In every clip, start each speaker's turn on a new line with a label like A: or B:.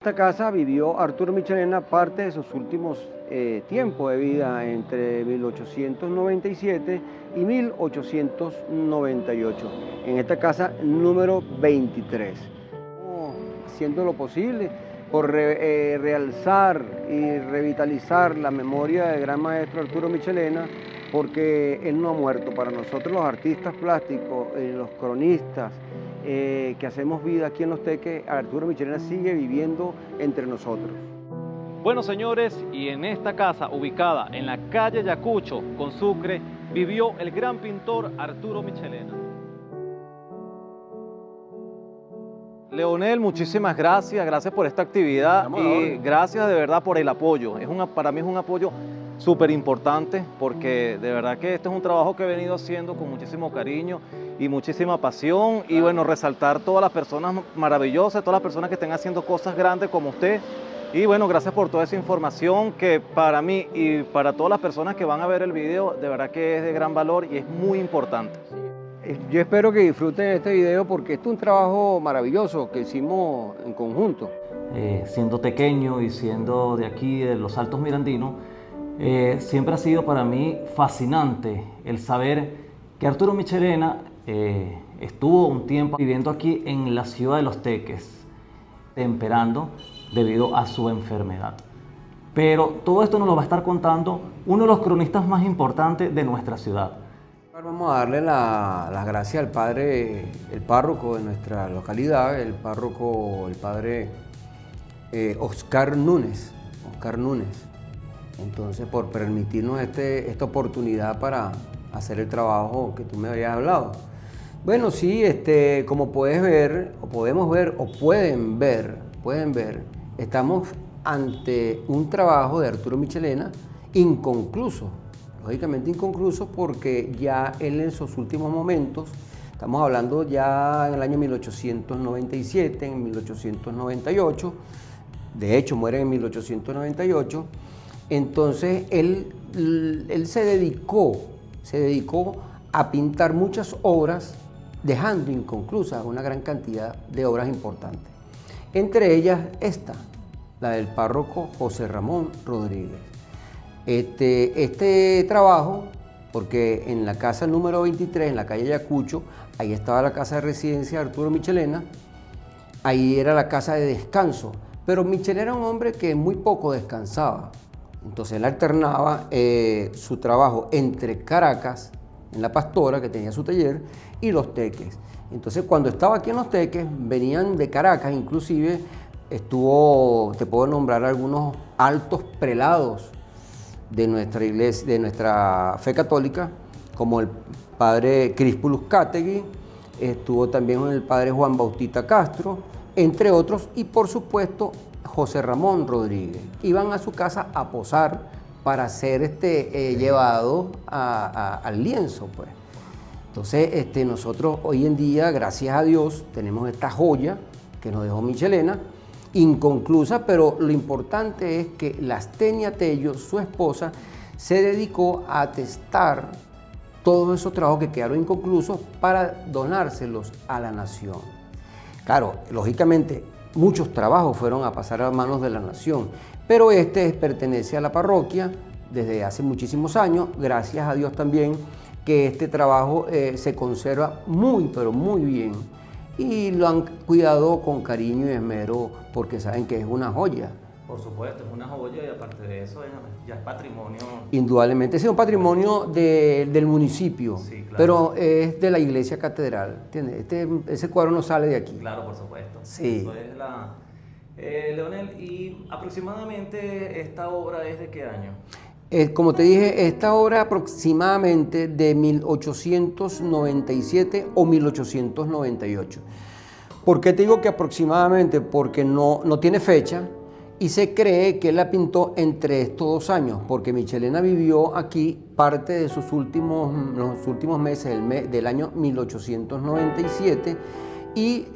A: Esta casa vivió Arturo Michelena parte de sus últimos tiempos de vida entre 1897 y 1898, en esta casa número 23. Haciendo lo posible por realzar y revitalizar la memoria del gran maestro Arturo Michelena, porque él no ha muerto. Para nosotros los artistas plásticos, los cronistas, que hacemos vida aquí en Los Teques, Arturo Michelena sigue viviendo entre nosotros.
B: Bueno, señores, y en esta casa ubicada en la calle Ayacucho, con Sucre, vivió el gran pintor Arturo Michelena. Leonel, muchísimas gracias por esta actividad y gracias de verdad por el apoyo. Para mí es un apoyo súper importante porque de verdad que este es un trabajo que he venido haciendo con muchísimo cariño y muchísima pasión, y bueno, resaltar todas las personas maravillosas, todas las personas que estén haciendo cosas grandes como usted. Y bueno, gracias por toda esa información que para mí y para todas las personas que van a ver el video, de verdad que es de gran valor y es muy importante.
A: Yo espero que disfruten este video porque este es un trabajo maravilloso que hicimos en conjunto.
C: Siendo tequeño y siendo de aquí, de los Altos Mirandinos, siempre ha sido para mí fascinante el saber que Arturo Michelena estuvo un tiempo viviendo aquí en la ciudad de Los Teques, temperando debido a su enfermedad. Pero todo esto nos lo va a estar contando uno de los cronistas más importantes de nuestra ciudad.
A: Vamos a darle las gracias al padre, el párroco de nuestra localidad, el padre Oscar Núñez. Entonces, por permitirnos esta oportunidad para hacer el trabajo que tú me habías hablado. Bueno, sí, como puedes ver, o podemos ver, o pueden ver, estamos ante un trabajo de Arturo Michelena inconcluso. Lógicamente inconcluso porque ya él en sus últimos momentos, estamos hablando ya en el año 1897, en 1898, de hecho muere en 1898, entonces él se dedicó a pintar muchas obras, dejando inconclusas una gran cantidad de obras importantes. Entre ellas esta, la del párroco José Ramón Rodríguez. Este trabajo, porque en la casa número 23, en la calle Ayacucho, ahí estaba la casa de residencia de Arturo Michelena, ahí era la casa de descanso, pero Michelena era un hombre que muy poco descansaba, entonces él alternaba su trabajo entre Caracas, en La Pastora, que tenía su taller, y Los Teques. Entonces cuando estaba aquí en Los Teques, venían de Caracas, inclusive te puedo nombrar algunos altos prelados de nuestra iglesia, de nuestra fe católica, como el padre Crispulus Cátegui, estuvo también el padre Juan Bautista Castro, entre otros, y por supuesto José Ramón Rodríguez. Iban a su casa a posar para ser llevado al lienzo, pues. Entonces, nosotros hoy en día, gracias a Dios, tenemos esta joya que nos dejó Michelena, inconclusa, pero lo importante es que Lastenia Tello, su esposa, se dedicó a atestar todos esos trabajos que quedaron inconclusos para donárselos a la nación. Claro, lógicamente, muchos trabajos fueron a pasar a manos de la nación, pero pertenece a la parroquia desde hace muchísimos años, gracias a Dios también que este trabajo se conserva muy, pero muy bien. Y lo han cuidado con cariño y esmero porque saben que es una joya.
C: Por supuesto, es una joya y aparte de eso ya es patrimonio.
A: Indudablemente, es un patrimonio del municipio,
C: sí, claro.
A: Pero es de la iglesia catedral, ¿entiendes? Ese cuadro no sale de aquí.
C: Claro, por supuesto.
A: Sí.
C: Eso es Leonel, y aproximadamente esta obra es ¿de qué año?
A: Como te dije, esta obra aproximadamente de 1897 o 1898. ¿Por qué te digo que aproximadamente? Porque no tiene fecha y se cree que él la pintó entre estos 2 años, porque Michelena vivió aquí parte de los últimos meses del año 1897 y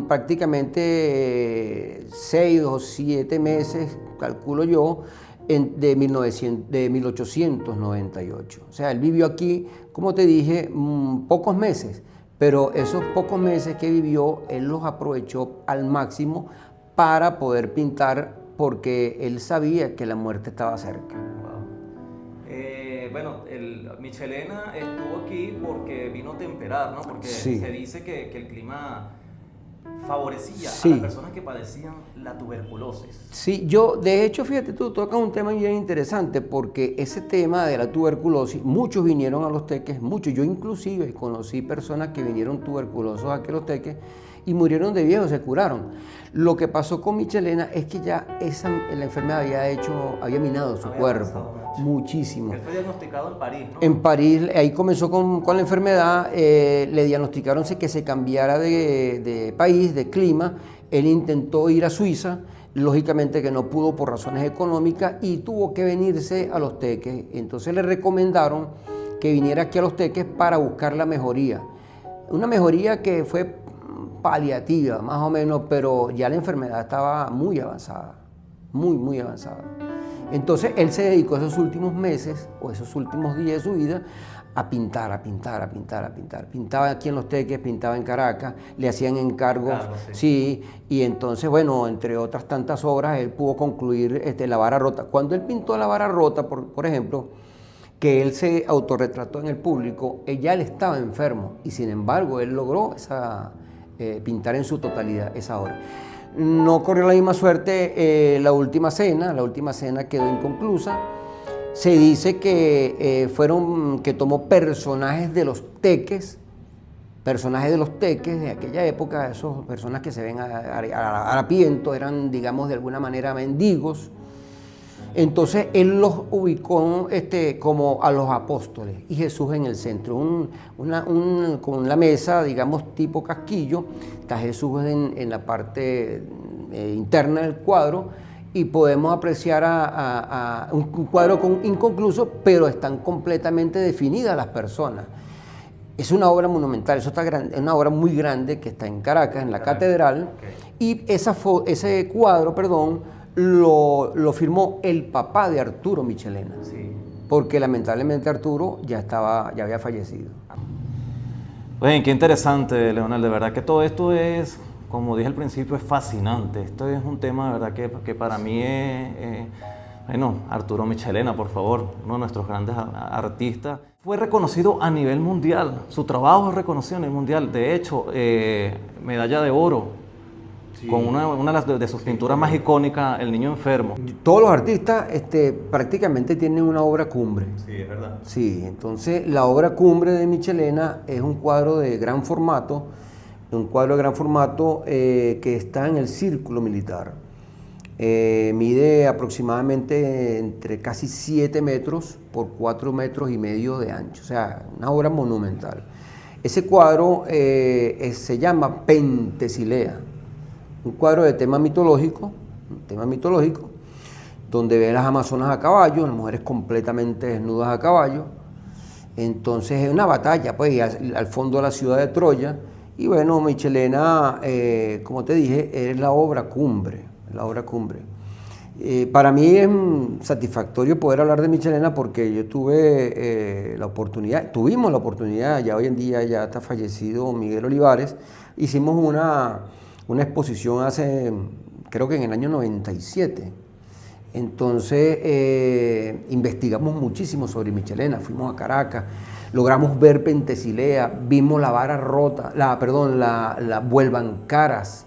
A: prácticamente 6 o 7 meses, calculo yo, de 1898. O sea, él vivió aquí, como te dije, pocos meses, pero esos pocos meses que vivió, él los aprovechó al máximo para poder pintar porque él sabía que la muerte estaba cerca.
C: Bueno, Michelena estuvo aquí porque vino a temperar, ¿no? Porque
A: Sí.
C: se dice que el clima favorecía
A: Sí.
C: a las personas que padecían la tuberculosis.
A: Sí, yo, de hecho, fíjate, tú tocas un tema bien interesante porque ese tema de la tuberculosis, muchos vinieron a Los Teques, muchos, yo inclusive conocí personas que vinieron tuberculosos aquí a Los Teques y murieron de viejos, se curaron. Lo que pasó con Michelena es que ya la enfermedad había minado su
C: Había
A: cuerpo,
C: avanzado mucho.
A: muchísimo.
C: Él fue diagnosticado en París, ¿no?
A: En París, ahí comenzó con la enfermedad, le diagnosticaron que se cambiara de país, de clima. Él intentó ir a Suiza, lógicamente que no pudo por razones económicas y tuvo que venirse a Los Teques. Entonces le recomendaron que viniera aquí a Los Teques para buscar la mejoría. Una mejoría que fue paliativa, más o menos, pero ya la enfermedad estaba muy avanzada, muy avanzada. Entonces él se dedicó esos últimos meses o esos últimos días de su vida a pintar, a pintar, a pintar, a pintar. Pintaba aquí en Los Teques, pintaba en Caracas, le hacían encargos,
C: Encargos,
A: sí, y entonces, bueno, entre otras tantas obras, él pudo concluir La Vara Rota. Cuando él pintó La Vara Rota, por ejemplo, que él se autorretrató en el público, ya él estaba enfermo y sin embargo él logró pintar en su totalidad esa obra. No corrió la misma suerte La Última Cena quedó inconclusa. Se dice que que tomó personajes de los teques de aquella época, esos personas que se ven harapientos, eran, digamos, de alguna manera mendigos. Entonces él los ubicó como a los apóstoles y Jesús en el centro, con la mesa, digamos, tipo casquillo, está Jesús en la parte interna del cuadro y podemos apreciar a un cuadro inconcluso, pero están completamente definidas las personas. Es una obra monumental, es una obra muy grande que está en Caracas, en la catedral, y ese cuadro, lo firmó el papá de Arturo Michelena,
C: Sí.
A: porque lamentablemente Arturo ya había fallecido.
C: Bueno, qué interesante, Leonel, de verdad que todo esto es, como dije al principio, es fascinante. Esto es un tema, de verdad, que para mí es bueno, Arturo Michelena, por favor, uno de nuestros grandes artistas. Fue reconocido a nivel mundial, su trabajo es reconocido a nivel mundial. De hecho, medalla de oro. Sí. Con una de sus pinturas más icónicas, El Niño Enfermo.
A: Todos los artistas prácticamente tienen una obra cumbre.
C: Sí, es verdad.
A: Sí, entonces la obra cumbre de Michelena es un cuadro de gran formato, que está en el Círculo Militar. Mide aproximadamente entre casi 7 metros por 4 metros y medio de ancho, o sea, una obra monumental. Ese cuadro se llama Pentesilea. Un cuadro de tema mitológico, donde ve las amazonas a caballo, las mujeres completamente desnudas a caballo. Entonces es una batalla, pues, al fondo de la ciudad de Troya. Y bueno, Michelena, como te dije, es la obra cumbre. Para mí es satisfactorio poder hablar de Michelena porque yo tuvimos la oportunidad, ya hoy en día ya está fallecido Miguel Olivares, hicimos una exposición creo que en el año 97. Entonces investigamos muchísimo sobre Michelena, fuimos a Caracas, logramos ver Pentesilea, vimos La Vara Rota, la Vuelvan Caras.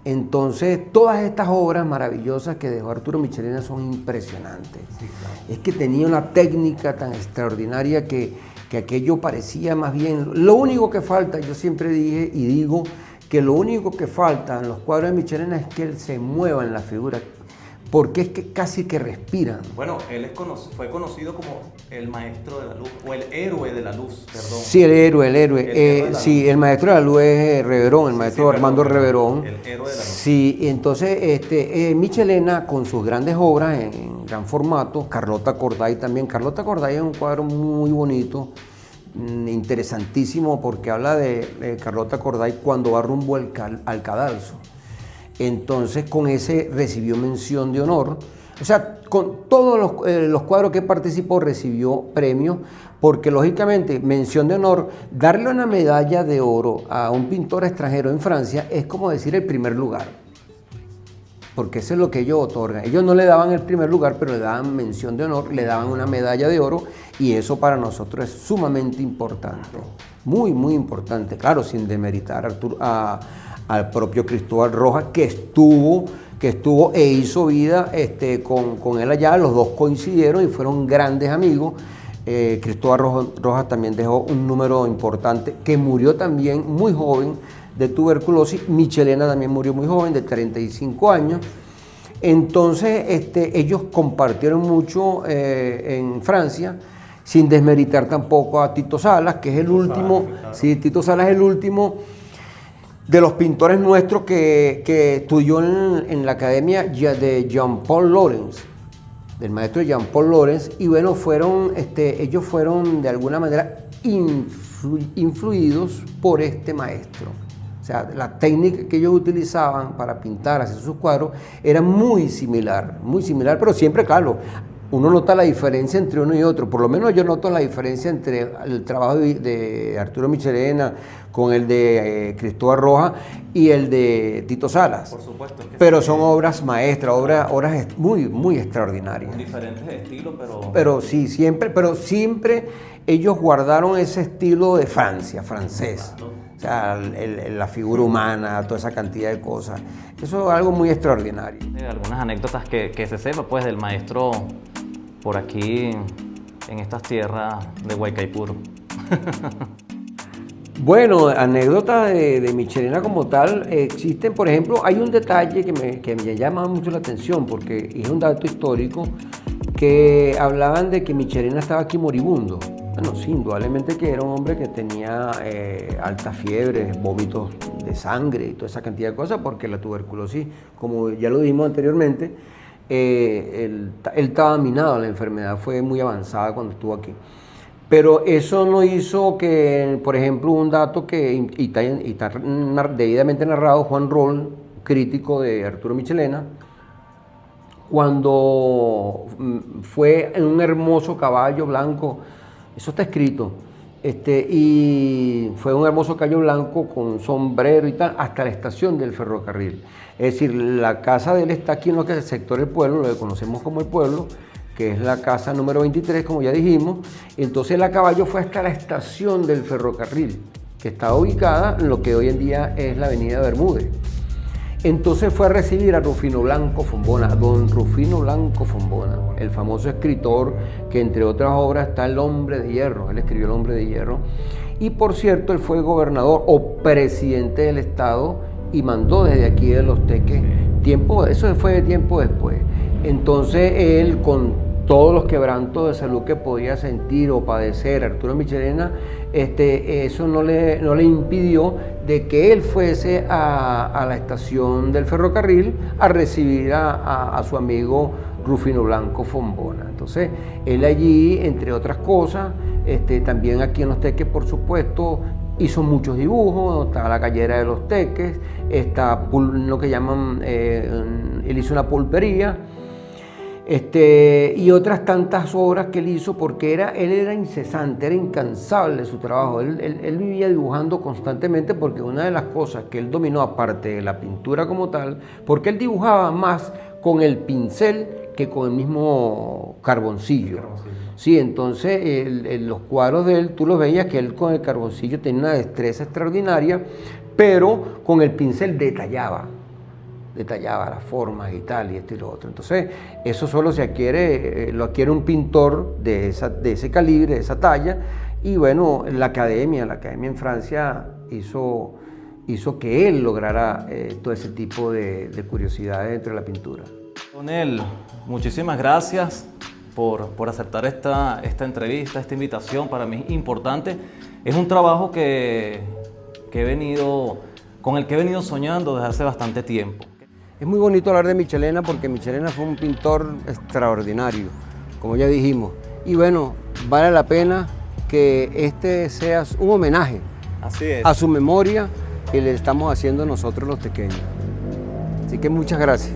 A: Entonces todas estas obras maravillosas que dejó Arturo Michelena son impresionantes. Sí, claro. Es que tenía una técnica tan extraordinaria que aquello parecía más bien... Lo único que falta, yo siempre dije y digo, que lo único que falta en los cuadros de Michelena es que él se mueva en la figura, porque es que casi que respiran.
C: Bueno, él fue conocido como el maestro de la luz, o el héroe de la luz, perdón.
A: Sí, el héroe. Sí, el maestro de la luz es Reverón, el maestro Armando Reverón.
C: El héroe de la luz.
A: Sí, entonces Michelena con sus grandes obras en gran formato, Carlota Corday también. Carlota Corday es un cuadro muy bonito, interesantísimo, porque habla de Carlota Corday cuando va rumbo al cadalso. Entonces con ese recibió mención de honor O sea, con todos los cuadros que participó recibió premios, porque lógicamente, mención de honor, darle una medalla de oro a un pintor extranjero en Francia es como decir el primer lugar, porque eso es lo que ellos otorgan. Ellos no le daban el primer lugar, pero le daban mención de honor, le daban una medalla de oro, y eso para nosotros es sumamente importante, muy, muy importante. Claro, sin demeritar al propio Cristóbal Rojas, que estuvo e hizo vida con él allá. Los dos coincidieron y fueron grandes amigos. Cristóbal Rojas también dejó un número importante, que murió también muy joven de tuberculosis. Michelena también murió muy joven, de 35 años. Entonces ellos compartieron mucho en Francia, sin desmeritar tampoco a Tito Salas, que es el último. Claro. Sí, Tito Salas es el último de los pintores nuestros que estudió en la academia de Jean-Paul Laurens, del maestro Jean-Paul Laurens, y bueno, ellos fueron de alguna manera influidos por este maestro. O sea, la técnica que ellos utilizaban para pintar, hacer sus cuadros, era muy similar, pero siempre, claro, uno nota la diferencia entre uno y otro. Por lo menos yo noto la diferencia entre el trabajo de Arturo Michelena con el de Cristóbal Rojas y el de Tito Salas.
C: Por supuesto.
A: Pero son obras maestras, obras muy, muy extraordinarias.
C: Diferentes estilos,
A: pero siempre ellos guardaron ese estilo de Francia, francés. O sea, la figura humana, toda esa cantidad de cosas. Eso es algo muy extraordinario.
C: Algunas anécdotas que se sepa, pues, del maestro por aquí, en estas tierras de Huaycaipuro.
A: Bueno, anécdotas de Michelena como tal existen. Por ejemplo, hay un detalle que me llama mucho la atención, porque es un dato histórico, que hablaban de que Michelena estaba aquí moribundo. Bueno, sí, indudablemente que era un hombre que tenía alta fiebre, vómitos de sangre y toda esa cantidad de cosas, porque la tuberculosis, como ya lo dijimos anteriormente, él estaba minado, la enfermedad fue muy avanzada cuando estuvo aquí. Pero eso no hizo que, por ejemplo, un dato que está debidamente narrado, Juan Roll, crítico de Arturo Michelena, cuando fue en un hermoso caballo blanco, eso está escrito, y fue un hermoso caballo blanco con sombrero y tal, hasta la estación del ferrocarril. Es decir, la casa de él está aquí en lo que es el sector del pueblo, lo que conocemos como el pueblo, que es la casa número 23, como ya dijimos. Entonces el a caballo fue hasta la estación del ferrocarril, que estaba ubicada en lo que hoy en día es la avenida Bermúdez. Entonces fue a recibir a Rufino Blanco Fombona, don Rufino Blanco Fombona, el famoso escritor que entre otras obras está El Hombre de Hierro. Él escribió El Hombre de Hierro. Y por cierto, él fue gobernador o presidente del estado y mandó desde aquí de Los Teques, eso fue tiempo después. Entonces él, con todos los quebrantos de salud que podía sentir o padecer Arturo Michelena, eso no le impidió de que él fuese a la estación del ferrocarril a recibir a su amigo Rufino Blanco Fombona. Entonces él allí, entre otras cosas, también aquí en Los Teques, por supuesto, hizo muchos dibujos. Está la Callera de Los Teques, está lo que llaman, él hizo una pulpería, y otras tantas obras que él hizo, porque él era incesante, era incansable su trabajo. Él vivía dibujando constantemente, porque una de las cosas que él dominó, aparte de la pintura como tal, porque él dibujaba más con el pincel que con el mismo carboncillo. Sí, entonces los cuadros de él, tú los veías que él con el carboncillo tenía una destreza extraordinaria, pero con el pincel detallaba las formas y tal, y esto y lo otro. Entonces, eso solo lo adquiere un pintor de ese calibre, de esa talla, y bueno, la academia en Francia hizo que él lograra todo ese tipo de curiosidades dentro de la pintura.
C: Leonel, muchísimas gracias por aceptar esta entrevista, esta invitación. Para mí es importante. Es un trabajo con el que he venido soñando desde hace bastante tiempo.
A: Es muy bonito hablar de Michelena, porque Michelena fue un pintor extraordinario, como ya dijimos. Y bueno, vale la pena que este sea un homenaje a su memoria que le estamos haciendo nosotros los tequeños. Así que muchas gracias.